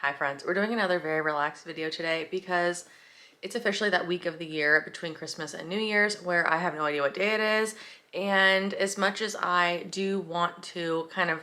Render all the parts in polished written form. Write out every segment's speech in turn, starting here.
Hi friends, we're doing another very relaxed video today because it's officially that week of the year between Christmas and New Year's where I have no idea what day it is. And as much as I do want to kind of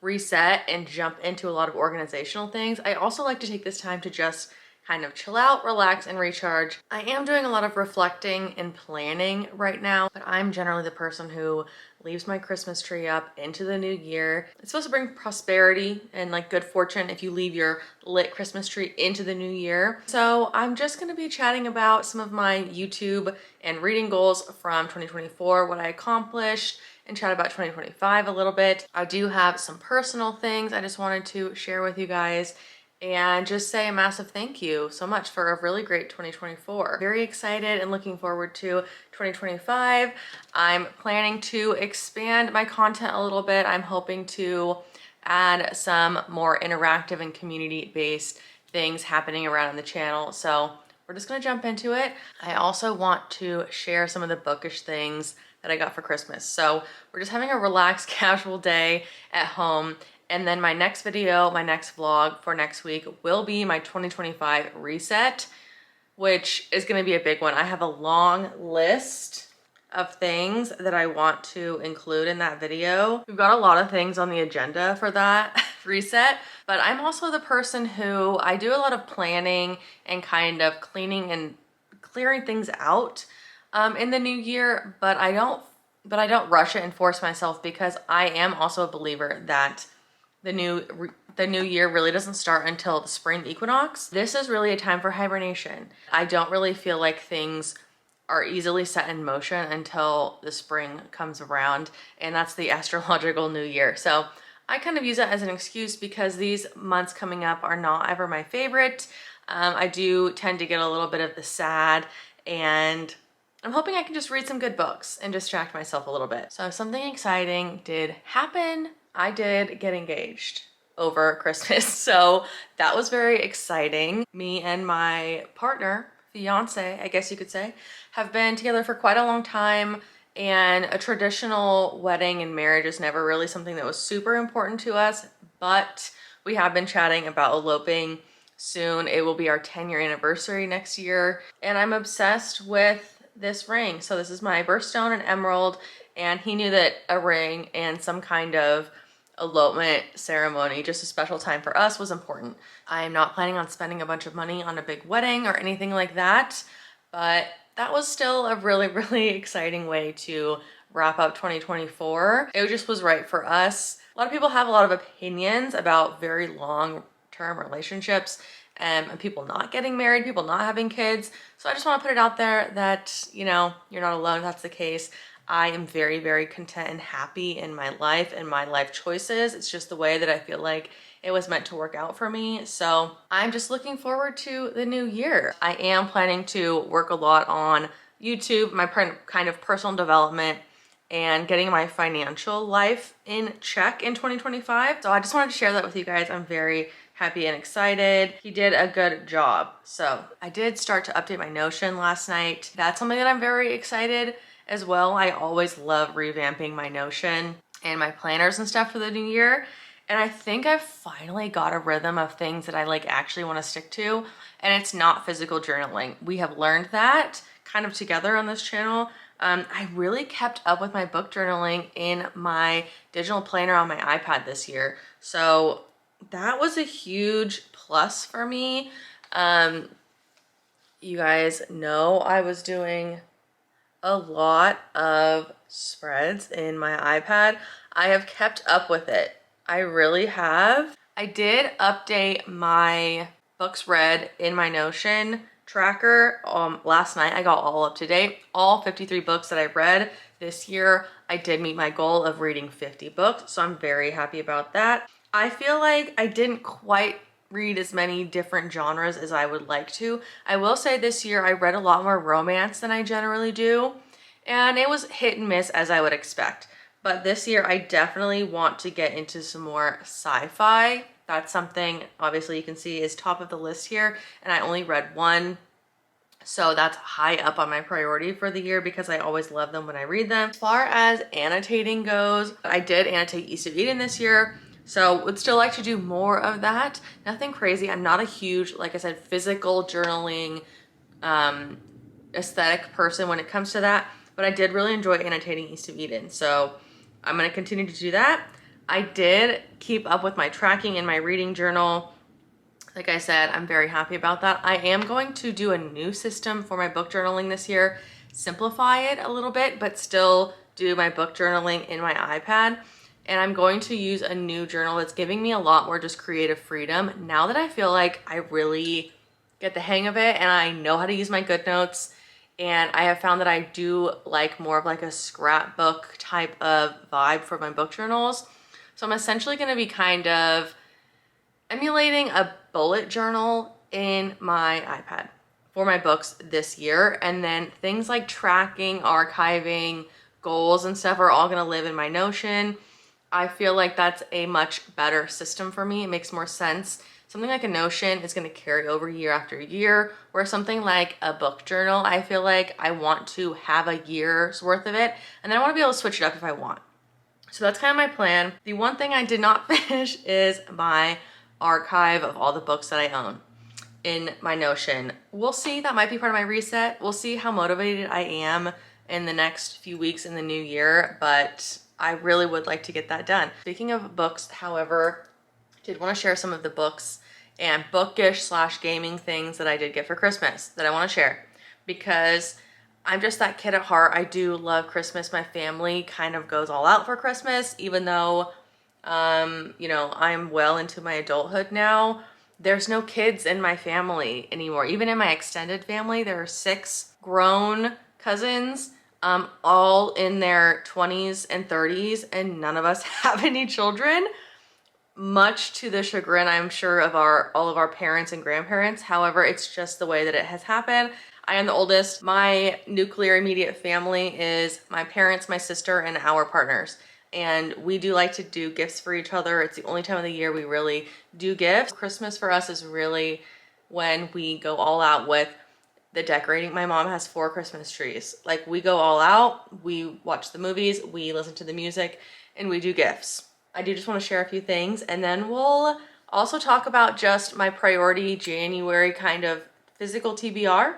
reset and jump into a lot of organizational things, I also like to take this time to just kind of chill out, relax, and recharge. I am doing a lot of reflecting and planning right now, but I'm generally the person who leaves my Christmas tree up into the new year. It's supposed to bring prosperity and like good fortune if you leave your lit Christmas tree into the new year. So I'm just gonna be chatting about some of my YouTube and reading goals from 2024, what I accomplished, and chat about 2025 a little bit. I do have some personal things I just wanted to share with you guys and just say a massive thank you so much for a really great 2024. Very excited and looking forward to 2025. I'm planning to expand my content a little bit. I'm hoping to add some more interactive and community-based things happening around the channel. So we're just gonna jump into it. I also want to share some of the bookish things that I got for Christmas. So we're just having a relaxed, casual day at home. And then my next video, my next vlog for next week will be my 2025 reset, which is gonna be a big one. I have a long list of things that I want to include in that video. We've got a lot of things on the agenda for that reset, but I'm also the person who, I do a lot of planning and kind of cleaning and clearing things out in the new year, but I don't rush it and force myself, because I am also a believer that the new year really doesn't start until the spring equinox. This is really a time for hibernation. I don't really feel like things are easily set in motion until the spring comes around, and that's the astrological new year. So I kind of use that as an excuse because these months coming up are not ever my favorite. I do tend to get a little bit of the sad, and I'm hoping I can just read some good books and distract myself a little bit. So something exciting did happen. I did get engaged over Christmas, so that was very exciting. Me and my partner, fiance, I guess you could say, have been together for quite a long time, and a traditional wedding and marriage is never really something that was super important to us, but we have been chatting about eloping soon. It will be our 10-year anniversary next year, and I'm obsessed with this ring. So this is my birthstone, an emerald, and he knew that a ring and some kind of elopement ceremony, just a special time for us, was important. I am not planning on spending a bunch of money on a big wedding or anything like that, but that was still a really, really exciting way to wrap up 2024. It just was right for us. A lot of people have a lot of opinions about very long-term relationships and people not getting married, people not having kids. So I just want to put it out there that, you know, you're not alone if that's the case. I am very, very content and happy in my life and my life choices. It's just the way that I feel like it was meant to work out for me. So I'm just looking forward to the new year. I am planning to work a lot on YouTube, my kind of personal development, and getting my financial life in check in 2025. So I just wanted to share that with you guys. I'm very happy and excited. He did a good job. So I did start to update my Notion last night. That's something that I'm very excited as well. I always love revamping my Notion and my planners and stuff for the new year. And I think I've finally got a rhythm of things that I like actually want to stick to. And it's not physical journaling. We have learned that kind of together on this channel. I really kept up with my book journaling in my digital planner on my iPad this year. So that was a huge plus for me. You guys know I was doing a lot of spreads in my iPad. I have kept up with it. I really have. I did update my books read in my Notion tracker last night. I got all up to date. All 53 books that I read this year. I did meet my goal of reading 50 books, so I'm very happy about that. I feel like I didn't quite read as many different genres as I would like to. I will say this year I read a lot more romance than I generally do, and it was hit and miss as I would expect. But this year I definitely want to get into some more sci-fi. That's something obviously you can see is top of the list here, and I only read one. So that's high up on my priority for the year because I always love them when I read them. As far as annotating goes, I did annotate East of Eden this year, So would still like to do more of that. Nothing crazy. I'm not a huge, like I said, physical journaling aesthetic person when it comes to that, but I did really enjoy annotating East of Eden. So I'm going to continue to do that. I did keep up with my tracking in my reading journal. Like I said, I'm very happy about that. I am going to do a new system for my book journaling this year, simplify it a little bit, but still do my book journaling in my iPad. And I'm going to use a new journal that's giving me a lot more just creative freedom now that I feel like I really get the hang of it and I know how to use my GoodNotes. And I have found that I do like more of like a scrapbook type of vibe for my book journals. So I'm essentially going to be kind of emulating a bullet journal in my iPad for my books this year. And then things like tracking, archiving, goals and stuff are all going to live in my Notion. I feel like that's a much better system for me. It makes more sense. Something like a Notion is going to carry over year after year, where something like a book journal, I feel like I want to have a year's worth of it, and then I want to be able to switch it up if I want. So that's kind of my plan. The one thing I did not finish is my archive of all the books that I own in my Notion. We'll see. That might be part of my reset. We'll see how motivated I am in the next few weeks in the new year, but I really would like to get that done. Speaking of books, however, I did want to share some of the books and bookish / gaming things that I did get for Christmas that I want to share, because I'm just that kid at heart. I do love Christmas. My family kind of goes all out for Christmas, even though, you know, I'm well into my adulthood now. There's no kids in my family anymore. Even in my extended family, there are 6 grown cousins, all in their 20s and 30s, and none of us have any children, much to the chagrin, I'm sure, of all of our parents and grandparents. However, it's just the way that it has happened. I am the oldest. My nuclear immediate family is my parents, my sister, and our partners. And we do like to do gifts for each other. It's the only time of the year we really do gifts. Christmas for us is really when we go all out with the decorating. My mom has 4 Christmas trees. Like, we go all out, we watch the movies, we listen to the music, and we do gifts. I do just want to share a few things, and then we'll also talk about just my priority January kind of physical TBR.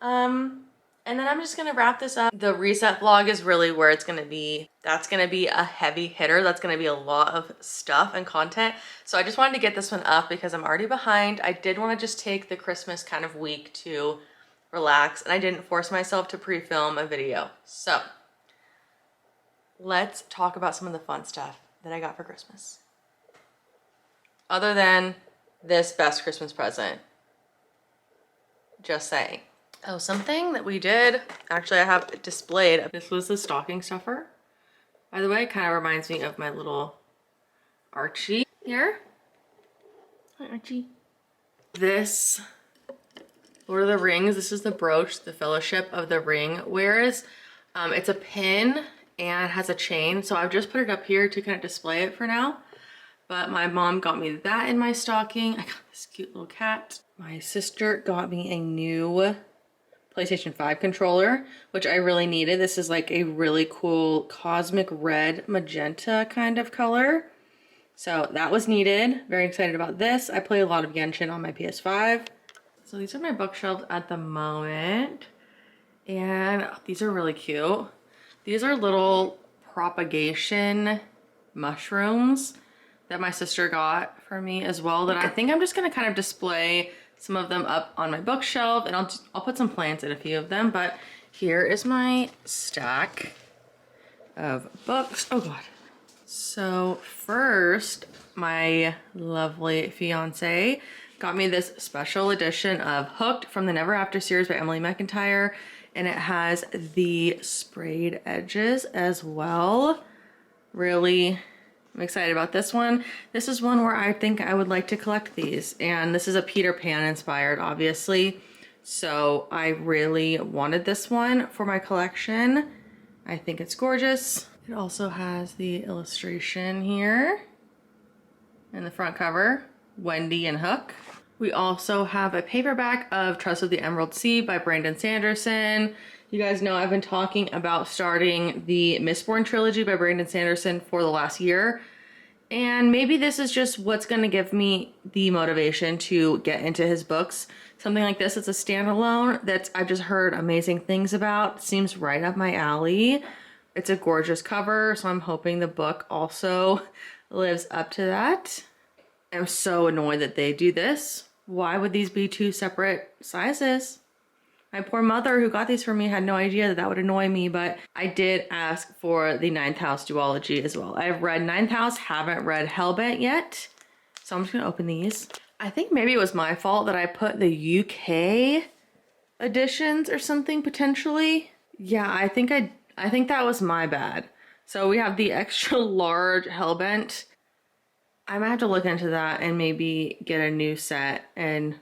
And then I'm just gonna wrap this up. The reset vlog is really where it's gonna be. That's gonna be a heavy hitter. That's gonna be a lot of stuff and content. So I just wanted to get this one up because I'm already behind. I did want to just take the Christmas kind of week to relax, and I didn't force myself to pre-film a video. So let's talk about some of the fun stuff that I got for Christmas. Other than this best Christmas present. Just saying. Oh, something that we did, actually I have it displayed. This was the stocking stuffer. By the way, it kind of reminds me of my little Archie here. Hi, Archie. This Lord of the Rings, this is the brooch, the Fellowship of the Ring wears. It's a pin and has a chain, so I've just put it up here to kind of display it for now. But my mom got me that in my stocking. I got this cute little cat. My sister got me a new PlayStation 5 controller, which I really needed. This is like a really cool cosmic red magenta kind of color. So that was needed. Very excited about this. I play a lot of Genshin on my PS5. So these are my bookshelves at the moment. And these are really cute. These are little propagation mushrooms that my sister got for me as well, that I think I'm just gonna kind of display some of them up on my bookshelf, and I'll put some plants in a few of them. But here is my stack of books. Oh God. So first, my lovely fiance got me this special edition of Hooked from the Never After series by Emily McIntyre, and it has the sprayed edges as well. Really, I'm excited about this one. This is one where I think I would like to collect these, and this is a Peter Pan inspired, obviously. So I really wanted this one for my collection. I think it's gorgeous. It also has the illustration here in the front cover, Wendy and Hook. We also have a paperback of Trust of the Emerald Sea by Brandon Sanderson. You guys know I've been talking about starting the Mistborn trilogy by Brandon Sanderson for the last year, And maybe this is just what's going to give me the motivation to get into his books. Something like this, it's a standalone that I've just heard amazing things about. Seems right up my alley. It's a gorgeous cover, so I'm hoping the book also lives up to that. I'm so annoyed that they do this. Why would these be two separate sizes? My poor mother who got these for me had no idea that that would annoy me, but I did ask for the Ninth House duology as well. I've read Ninth House, haven't read Hellbent yet, so I'm just gonna open these. I think maybe it was my fault that I put the UK editions or something potentially. Yeah, I think that was my bad. So we have the extra large Hellbent. I might have to look into that and maybe get a new set and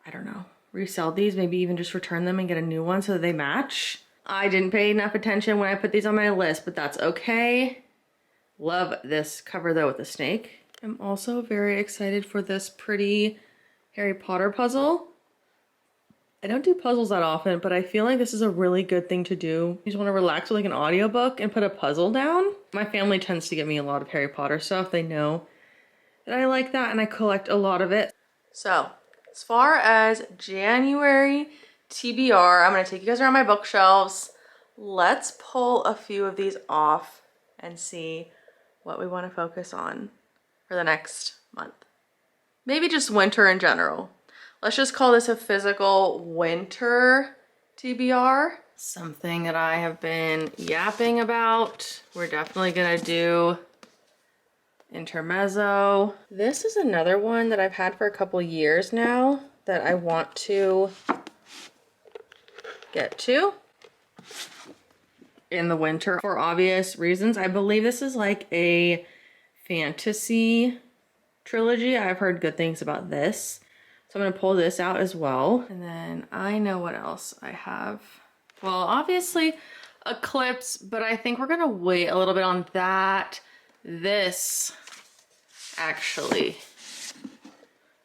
I don't know, resell these, maybe even just return them and get a new one so that they match. I didn't pay enough attention when I put these on my list, but that's okay. Love this cover though with the snake. I'm also very excited for this pretty Harry Potter puzzle. I don't do puzzles that often, but I feel like this is a really good thing to do. You just want to relax with like an audiobook and put a puzzle down. My family tends to give me a lot of Harry Potter stuff. They know that I like that and I collect a lot of it. So, as far as January TBR, I'm going to take you guys around my bookshelves. Let's pull a few of these off and see what we want to focus on for the next month. Maybe just winter in general. Let's just call this a physical winter TBR. Something that I have been yapping about. We're definitely gonna do intermezzo. This is another one that I've had for a couple years now that I want to get to in the winter for obvious reasons. I believe this is like a fantasy trilogy. I've heard good things about this. So I'm gonna pull this out as well. And then I know what else I have. Well, obviously Eclipse, but I think we're gonna wait a little bit on that. This, actually,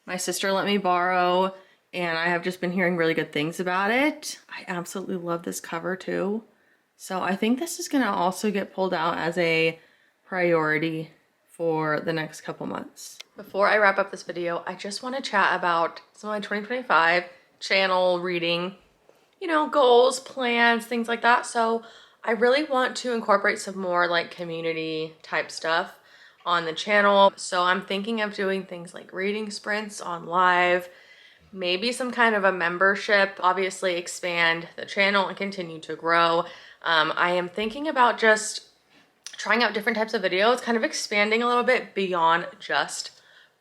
my sister let me borrow and I have just been hearing really good things about it. I absolutely love this cover too. So I think this is gonna also get pulled out as a priority for the next couple months. Before I wrap up this video, I just want to chat about some of my 2025 channel reading, you know, goals, plans, things like that. So I really want to incorporate some more like community type stuff on the channel. So I'm thinking of doing things like reading sprints on live, maybe some kind of a membership, obviously expand the channel and continue to grow. I am thinking about just trying out different types of videos, kind of expanding a little bit beyond just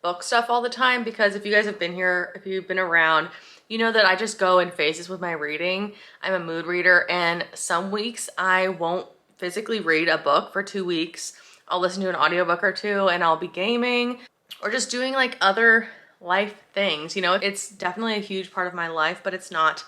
book stuff all the time, because if you guys have been here, if you've been around, you know that I just go in phases with my reading. I'm a mood reader and some weeks I won't physically read a book for 2 weeks. I'll listen to an audiobook or two and I'll be gaming or just doing like other life things. You know, it's definitely a huge part of my life, but it's not,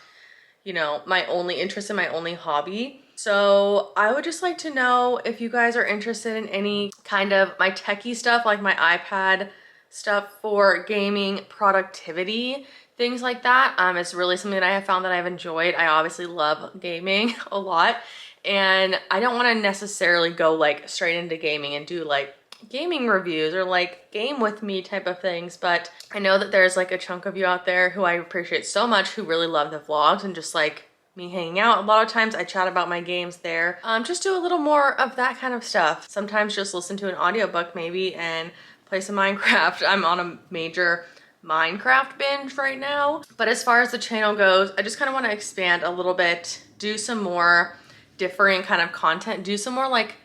you know, my only interest and my only hobby. So I would just like to know if you guys are interested in any kind of my techie stuff, like my iPad stuff for gaming, productivity, things like that. It's really something that I have found that I've enjoyed. I obviously love gaming a lot and I don't want to necessarily go like straight into gaming and do like gaming reviews or like game with me type of things, but I know that there's like a chunk of you out there who I appreciate so much who really love the vlogs and just like me hanging out. A lot of times I chat about my games there. Just do a little more of that kind of stuff. Sometimes just listen to an audiobook maybe and play some Minecraft. I'm on a major Minecraft binge right now. But as far as the channel goes, I just kind of want to expand a little bit, do some more differing kind of content, do some more like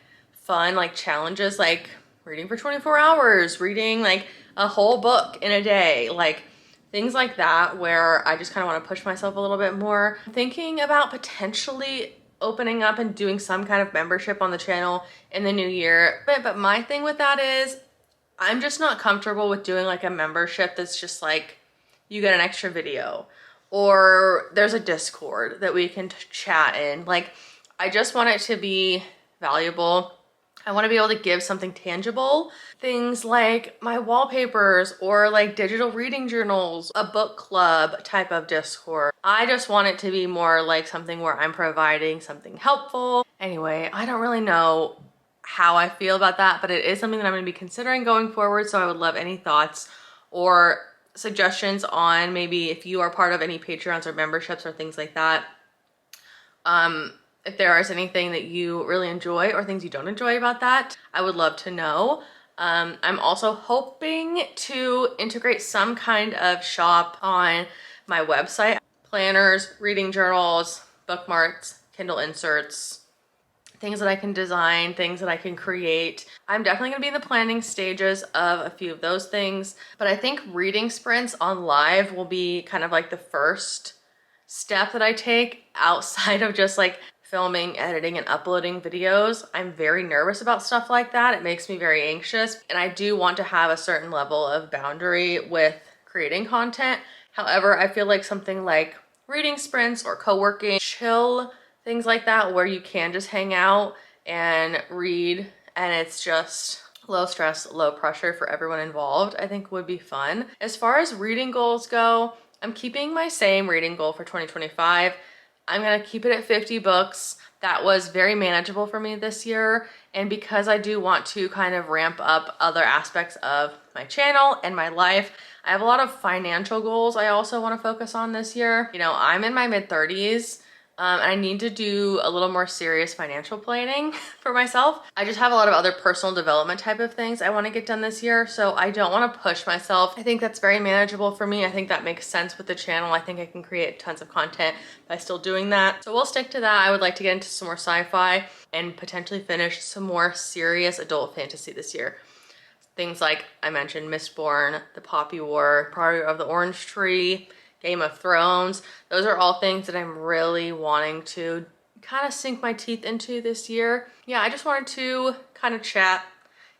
fun like challenges, like reading for 24 hours, reading like a whole book in a day, like things like that, where I just kind of want to push myself a little bit more. I'm thinking about potentially opening up and doing some kind of membership on the channel in the new year. But my thing with that is I'm just not comfortable with doing like a membership that's just like you get an extra video or there's a Discord that we can chat in. Like I just want it to be valuable. I want to be able to give something tangible. Things like my wallpapers or like digital reading journals, a book club type of Discord. I just want it to be more like something where I'm providing something helpful. Anyway, I don't really know how I feel about that, but it is something that I'm going to be considering going forward. So I would love any thoughts or suggestions on maybe if you are part of any Patreons or memberships or things like that. If there is anything that you really enjoy or things you don't enjoy about that, I would love to know. I'm also hoping to integrate some kind of shop on my website. Planners, reading journals, bookmarks, Kindle inserts, things that I can design, things that I can create. I'm definitely gonna be in the planning stages of a few of those things, but I think reading sprints on live will be kind of like the first step that I take outside of just like filming, editing, and uploading videos. I'm very nervous about stuff like that. It makes me very anxious, and I do want to have a certain level of boundary with creating content. However, I feel like something like reading sprints or co-working, chill, things like that, where you can just hang out and read, and it's just low stress, low pressure for everyone involved, I think would be fun. As far as reading goals go, I'm keeping my same reading goal for 2025. I'm gonna keep it at 50 books. That was very manageable for me this year. And because I do want to kind of ramp up other aspects of my channel and my life, I have a lot of financial goals I also want to focus on this year. You know, I'm in my mid-30s. And I need to do a little more serious financial planning for myself. I just have a lot of other personal development type of things I want to get done this year, so I don't want to push myself. I think that's very manageable for me. I think that makes sense with the channel. I think I can create tons of content by still doing that. So we'll stick to that. I would like to get into some more sci-fi and potentially finish some more serious adult fantasy this year. Things like I mentioned, Mistborn, The Poppy War, Priory of the Orange Tree, Game of Thrones. Those are all things that I'm really wanting to kind of sink my teeth into this year. Yeah, I just wanted to kind of chat,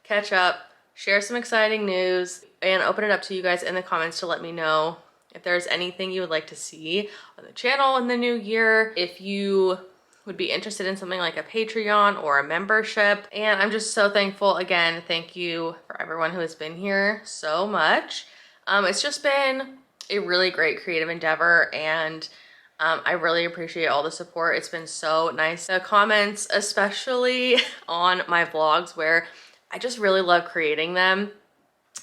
catch up, share some exciting news, and open it up to you guys in the comments to let me know if there's anything you would like to see on the channel in the new year, if you would be interested in something like a Patreon or a membership. And I'm just so thankful. Again, thank you for everyone who has been here so much. It's just been a really great creative endeavor, and I really appreciate all the support. It's been so nice. The comments, especially on my vlogs, where I just really love creating them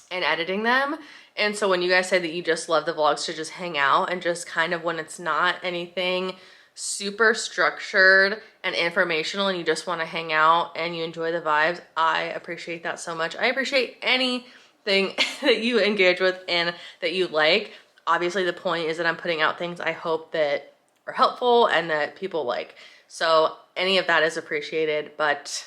and editing them. And so when you guys say that you just love the vlogs to just hang out and just kind of when it's not anything super structured and informational and you just want to hang out and you enjoy the vibes, I appreciate that so much. I appreciate anything that you engage with and that you like. Obviously, the point is that I'm putting out things I hope that are helpful and that people like. So any of that is appreciated.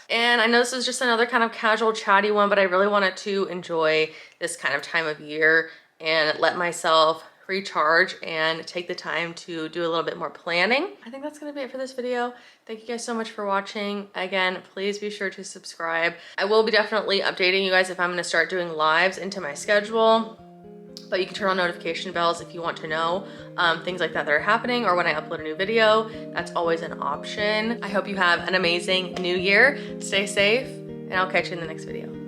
And I know this is just another kind of casual chatty one, but I really wanted to enjoy this kind of time of year and let myself recharge and take the time to do a little bit more planning. I think that's gonna be it for this video. Thank you guys so much for watching. Again, please be sure to subscribe. I will be definitely updating you guys if I'm gonna start doing lives into my schedule. But you can turn on notification bells if you want to know things like that are happening, or when I upload a new video. That's always an option. I hope you have an amazing new year. Stay safe, and I'll catch you in the next video.